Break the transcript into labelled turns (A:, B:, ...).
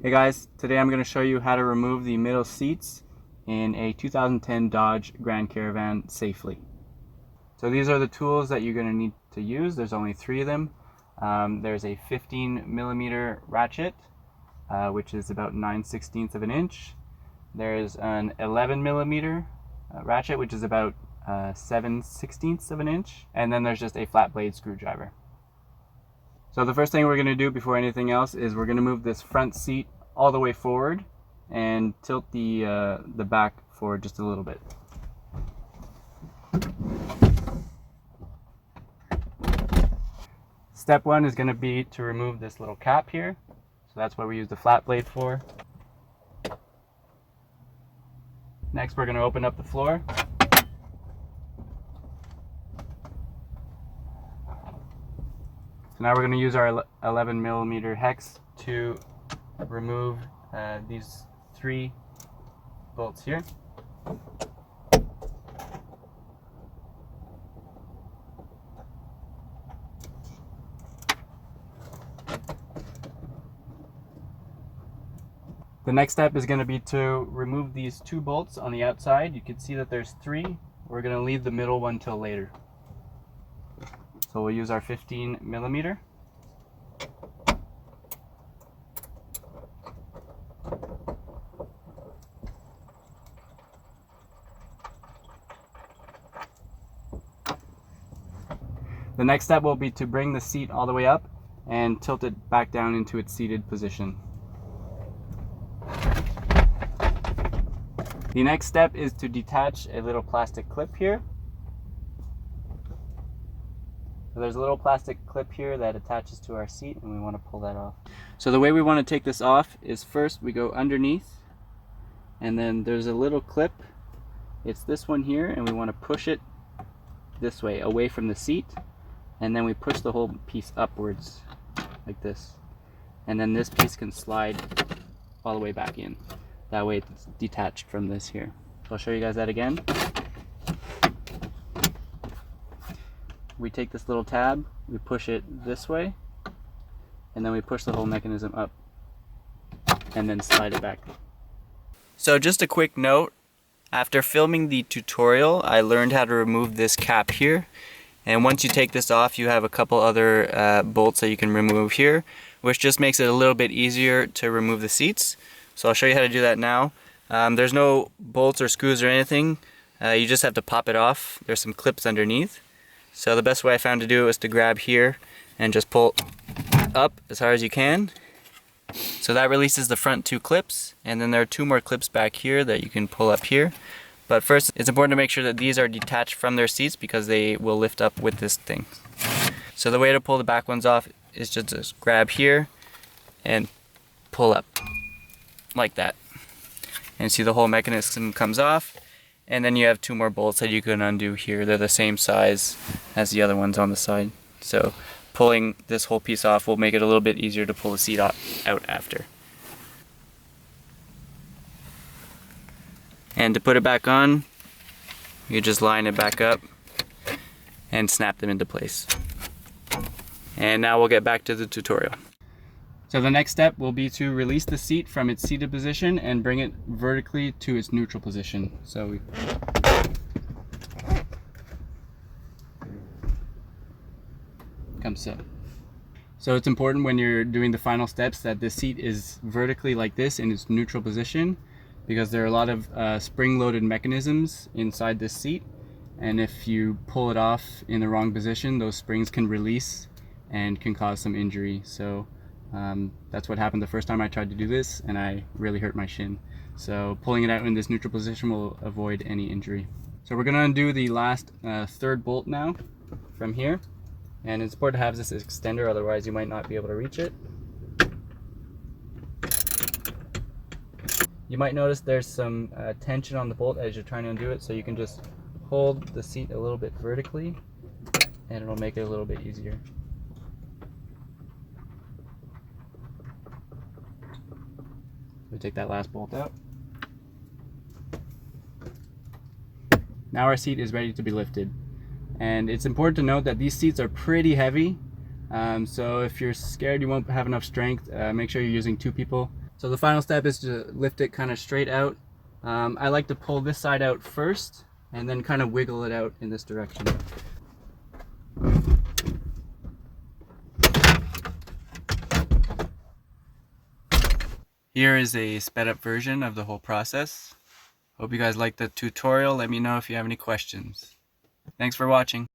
A: Hey guys, today I'm going to show you how to remove the middle seats in a 2010 Dodge Grand Caravan safely. So these are the tools that you're going to need to use. There's only 3 of them. There's a 15mm ratchet, which is about 9/16 of an inch. There's an 11mm ratchet, which is about 7/16 of an inch. And then there's just a flat blade screwdriver. So the first thing we're going to do before anything else is we're going to move this front seat all the way forward and tilt the back forward just a little bit. Step 1 is going to be to remove this little cap here. So that's what we use the flat blade for. Next, we're going to open up the floor. So now we're going to use our 11mm hex to remove these 3 bolts here. The next step is going to be to remove these 2 bolts on the outside. You can see that there's 3. We're going to leave the middle one till later. So we'll use our 15mm. The next step will be to bring the seat all the way up and tilt it back down into its seated position. The next step is to detach a little plastic clip here. So there's a little plastic clip here that attaches to our seat, and we want to pull that off. So the way we want to take this off is first we go underneath, and then there's a little clip. It's this one here, and we want to push it this way, away from the seat, and then we push the whole piece upwards like this. And then this piece can slide all the way back in. That way it's detached from this here. So I'll show you guys that again. We take this little tab, we push it this way, and then we push the whole mechanism up and then slide it back. So just a quick note, after filming the tutorial I learned how to remove this cap here, and once you take this off you have a couple other bolts that you can remove here, which just makes it a little bit easier to remove the seats. So I'll show you how to do that now. There's no bolts or screws or anything, you just have to pop it off. There's some clips underneath. So the best way I found to do it was to grab here and just pull up as hard as you can. So that releases the front 2 clips, and then there are 2 more clips back here that you can pull up here. But first it's important to make sure that these are detached from their seats because they will lift up with this thing. So the way to pull the back ones off is just to grab here and pull up like that. And see the whole mechanism comes off. And then you have 2 more bolts that you can undo here. They're the same size as the other ones on the side. So pulling this whole piece off will make it a little bit easier to pull the seat out after. And to put it back on, you just line it back up and snap them into place. And now we'll get back to the tutorial. So the next step will be to release the seat from its seated position and bring it vertically to its neutral position. So we comes so. So it's important when you're doing the final steps that the seat is vertically like this in its neutral position, because there are a lot of spring-loaded mechanisms inside this seat, and if you pull it off in the wrong position, those springs can release and can cause some injury. So that's what happened the first time I tried to do this, and I really hurt my shin. So pulling it out in this neutral position will avoid any injury. So we're going to undo the last 3rd bolt now from here, and it's important to have this extender, otherwise you might not be able to reach it. You might notice there's some tension on the bolt as you're trying to undo it, so you can just hold the seat a little bit vertically and it'll make it a little bit easier. We take that last bolt out. Now our seat is ready to be lifted. And it's important to note that these seats are pretty heavy. So if you're scared you won't have enough strength, make sure you're using 2 people. So the final step is to lift it kind of straight out. I like to pull this side out first and then kind of wiggle it out in this direction. Here is a sped up version of the whole process. Hope you guys liked the tutorial. Let me know if you have any questions. Thanks for watching.